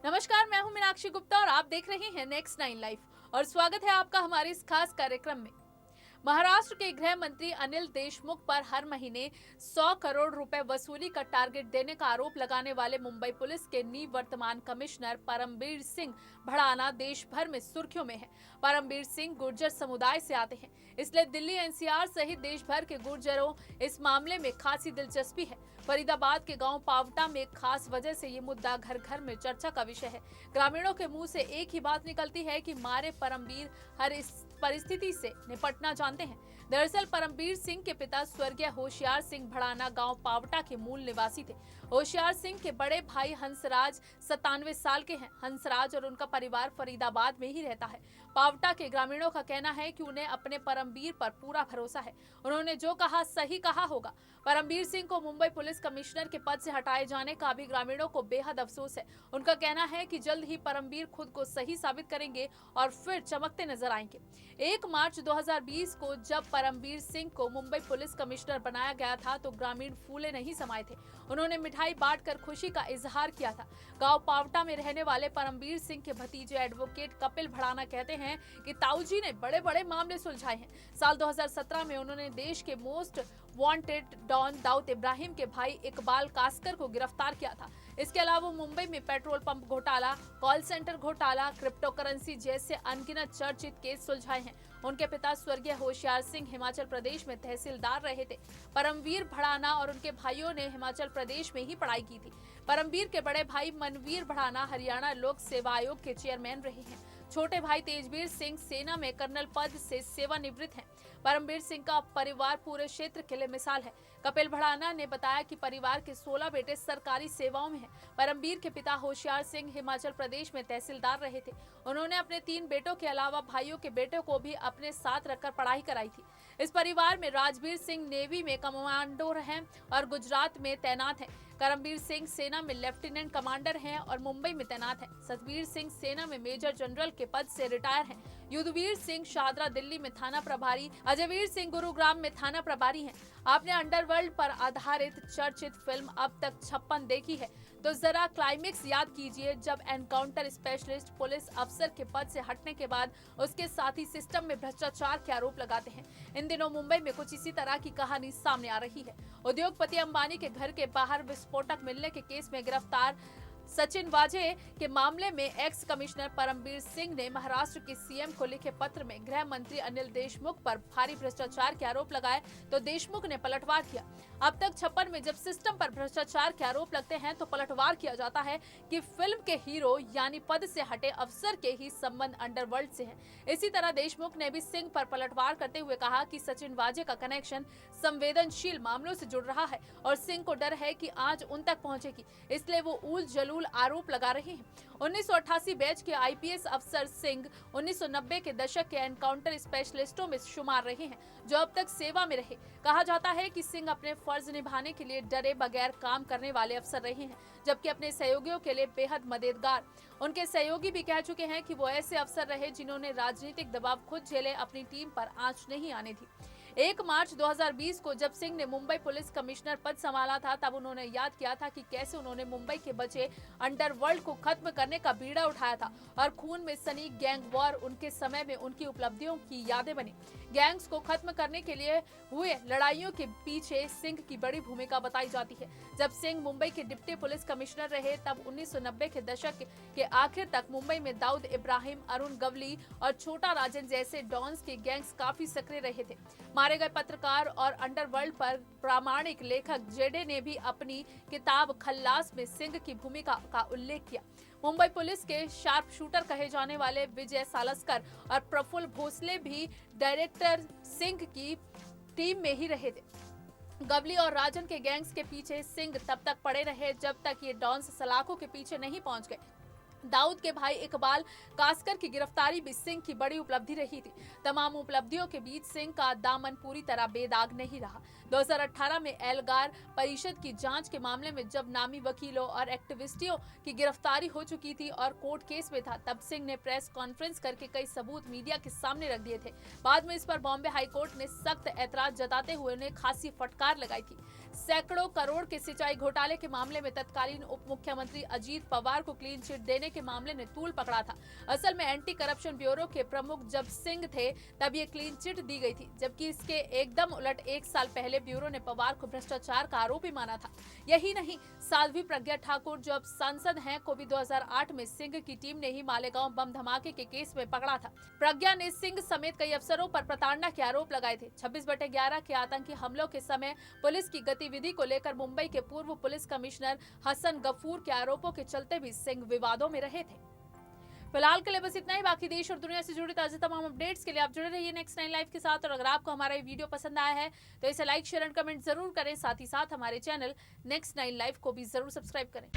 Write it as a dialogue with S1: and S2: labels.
S1: नमस्कार, मैं हूं मीनाक्षी गुप्ता और आप देख रहे हैं नेक्स्ट 9 लाइफ और स्वागत है आपका हमारे इस खास कार्यक्रम में। महाराष्ट्र के गृह मंत्री अनिल देशमुख पर हर महीने 100 करोड़ रुपए वसूली का टारगेट देने का आरोप लगाने वाले मुंबई पुलिस के निवर्तमान कमिश्नर परमबीर सिंह भड़ाना देश भर में सुर्खियों में है। परमबीर सिंह गुर्जर समुदाय से आते हैं, इसलिए दिल्ली एनसीआर सहित देश भर के गुर्जरों इस मामले में खासी दिलचस्पी है। फरीदाबाद के गांव पावटा में खास वजह से ये मुद्दा घर घर में चर्चा का विषय है। ग्रामीणों के मुंह से एक ही बात निकलती है कि मारे परमबीर हर इस परिस्थिति से निपटना जानते हैं। दरअसल परमबीर सिंह के पिता स्वर्गीय होशियार सिंह भड़ाना गांव पावटा के मूल निवासी थे। होशियार सिंह के बड़े भाई हंसराज 97 साल के हैं। हंसराज और उनका परिवार फरीदाबाद में ही रहता है। पावटा के ग्रामीणों का कहना है कि उन्हें अपने परमबीर पर पूरा भरोसा है। उन्होंने जो कहा सही कहा होगा। परमबीर सिंह को मुंबई पुलिस कमिश्नर के पद से हटाए जाने का भी ग्रामीणों को बेहद अफसोस है। उनका कहना है कि जल्द ही परमबीर खुद को सही साबित करेंगे और फिर चमकते नजर आएंगे। 1 मार्च 2020 को जब परमबीर सिंह को मुंबई पुलिस कमिश्नर बनाया गया था तो ग्रामीण फूले नहीं समाये थे। उन्होंने मिठाई बांटकर खुशी का इजहार किया था। गांव पावटा में रहने वाले परमबीर सिंह के भतीजे एडवोकेट कपिल भड़ाना कहते हैं कि ताऊजी ने बड़े बड़े मामले सुलझाए हैं। साल 2017 में उन्होंने देश के most wanted don Dawood Ibrahim के भाई इकबाल कास्कर को गिरफ्तार किया था। इसके अलावा मुंबई में पेट्रोल पंप घोटाला, कॉल सेंटर घोटाला, क्रिप्टो करेंसी जैसे अनगिनत चर्चित केस सुलझाए हैं। उनके पिता स्वर्गीय होशियार सिंह हिमाचल प्रदेश में तहसीलदार रहे थे। परमवीर भड़ाना और उनके भाइयों ने हिमाचल प्रदेश में ही पढ़ाई की थी। परमवीर के बड़े भाई मनवीर भड़ाना हरियाणा लोक सेवा आयोग के चेयरमैन रहे हैं। छोटे भाई तेजवीर सिंह सेना में कर्नल पद से सेवानिवृत्त हैं। परमबीर सिंह का परिवार पूरे क्षेत्र के लिए मिसाल है। कपिल भड़ाना ने बताया कि परिवार के 16 बेटे सरकारी सेवाओं में हैं। परमबीर के पिता होशियार सिंह हिमाचल प्रदेश में तहसीलदार रहे थे। उन्होंने अपने 3 बेटों के अलावा भाइयों के बेटों को भी अपने साथ रखकर पढ़ाई कराई थी। इस परिवार में राजवीर सिंह नेवी में कमांडो हैं और गुजरात में तैनात हैं। करमबीर सिंह सेना में लेफ्टिनेंट कमांडर हैं और मुंबई में तैनात हैं। सतवीर सिंह सेना में मेजर जनरल के पद से रिटायर हैं। युद्धवीर सिंह शाहदरा दिल्ली में थाना प्रभारी, अजयवीर सिंह गुरुग्राम में थाना प्रभारी हैं। आपने अंडरवर्ल्ड पर आधारित चर्चित फिल्म अब तक 56 देखी है तो जरा क्लाइमेक्स याद कीजिए, जब एनकाउंटर स्पेशलिस्ट पुलिस अफसर के पद से हटने के बाद उसके साथी सिस्टम में भ्रष्टाचार के आरोप लगाते हैं। इन दिनों मुंबई में कुछ इसी तरह की कहानी सामने आ रही है। उद्योगपति अंबानी के घर के बाहर विस्फोटक मिलने के केस में गिरफ्तार सचिन वाजे के मामले में एक्स कमिश्नर परमबीर सिंह ने महाराष्ट्र के सीएम को लिखे पत्र में गृह मंत्री अनिल देशमुख पर भारी भ्रष्टाचार के आरोप लगाए तो देशमुख ने पलटवार किया। अब तक 56 में जब सिस्टम पर भ्रष्टाचार के आरोप लगते हैं तो पलटवार किया जाता है कि फिल्म के हीरो यानी पद से हटे अफसर के ही संबंध अंडरवर्ल्ड से है। इसी तरह देशमुख ने भी सिंह पर पलटवार करते हुए कहा कि सचिन वाजे का कनेक्शन संवेदनशील मामलों से जुड़ रहा है और सिंह को डर है कि आज उन तक पहुंचेगी, इसलिए वो ऊल जलूल आरोप लगा रहे हैं। 1988 बैच के आईपीएस अफसर सिंह 1990 के दशक के एनकाउंटर स्पेशलिस्टों में शुमार रहे हैं जो अब तक सेवा में रहे। कहा जाता है कि सिंह अपने फर्ज निभाने के लिए डरे बगैर काम करने वाले अफसर रहे हैं, जबकि अपने सहयोगियों के लिए बेहद मददगार। उनके सहयोगी भी कह चुके हैं कि वो ऐसे अफसर रहे जिन्होंने राजनीतिक दबाव खुद झेले, अपनी टीम पर आंच नहीं आने दी। 1 मार्च 2020 को जब सिंह ने मुंबई पुलिस कमिश्नर पद संभाला था तब उन्होंने याद किया था कि कैसे उन्होंने मुंबई के बचे अंडरवर्ल्ड को खत्म करने का बीड़ा उठाया था और खून में सनी गैंग वॉर उनके समय में उनकी उपलब्धियों की यादें बनी। गैंग्स को खत्म करने के लिए हुए लड़ाइयों के पीछे सिंह की बड़ी भूमिका बताई जाती है। जब सिंह मुंबई के डिप्टी पुलिस कमिश्नर रहे तब 1990 के दशक के आखिर तक मुंबई में दाऊद इब्राहिम, अरुण गवली और छोटा राजन जैसे डॉन्स के गैंग्स काफी सक्रिय रहे थे। मारे गए पत्रकार और अंडरवर्ल्ड पर प्रामाणिक लेखक जेडे ने भी अपनी किताब खल्लास में सिंह की भूमिका का उल्लेख किया। मुंबई पुलिस के शार्प शूटर कहे जाने वाले विजय सालस्कर और प्रफुल्ल भोसले भी डायरेक्टर सिंह की टीम में ही रहे थे। गवली और राजन के गैंग्स के पीछे सिंह तब तक पड़े रहे जब तक ये डॉन्स सलाखों के पीछे नहीं पहुंच गए। दाऊद के भाई इकबाल कास्कर की गिरफ्तारी भी सिंह की बड़ी उपलब्धि रही थी। तमाम उपलब्धियों के बीच सिंह का दामन पूरी तरह बेदाग नहीं रहा। 2018 में एल्गार परिषद की जांच के मामले में जब नामी वकीलों और एक्टिविस्टों की गिरफ्तारी हो चुकी थी और कोर्ट केस में था, तब सिंह ने प्रेस कॉन्फ्रेंस करके कई सबूत मीडिया के सामने रख दिए थे। बाद में इस पर बॉम्बे हाई कोर्ट ने सख्त ऐतराज जताते हुए उन्हें खासी फटकार लगाई थी। सैकड़ों करोड़ के सिंचाई घोटाले के मामले में तत्कालीन उप मुख्यमंत्री अजीत पवार को क्लीन चिट देने के मामले ने तूल पकड़ा था। असल में एंटी करप्शन ब्यूरो के प्रमुख जब सिंह थे तब ये क्लीन चिट दी गई थी, जबकि इसके एकदम उलट 1 साल पहले ब्यूरो ने पवार को भ्रष्टाचार का आरोपी माना था। यही नहीं, साध्वी प्रज्ञा ठाकुर जो अब सांसद हैं को भी 2008 में सिंह की टीम ने ही मालेगांव बम धमाके के केस में पकड़ा था। प्रज्ञा ने सिंह समेत कई अफसरों पर प्रताड़ना के आरोप लगाए थे। 26/11 के आतंकी हमलों के समय पुलिस की गतिविधि को लेकर मुंबई के पूर्व पुलिस कमिश्नर हसन गफूर के आरोपों के चलते भी सिंह विवादों में रहे थे। फिलहाल के लिए बस इतना ही। बाकी देश और दुनिया से जुड़े ताजे तमाम अपडेट्स के लिए आप जुड़े रहिए नेक्स्ट 9 लाइव के साथ। और अगर आपको हमारा ये वीडियो पसंद आया है तो इसे लाइक, शेयर एंड कमेंट जरूर करें। साथ ही साथ हमारे चैनल नेक्स्ट 9 लाइव को भी जरूर सब्सक्राइब करें।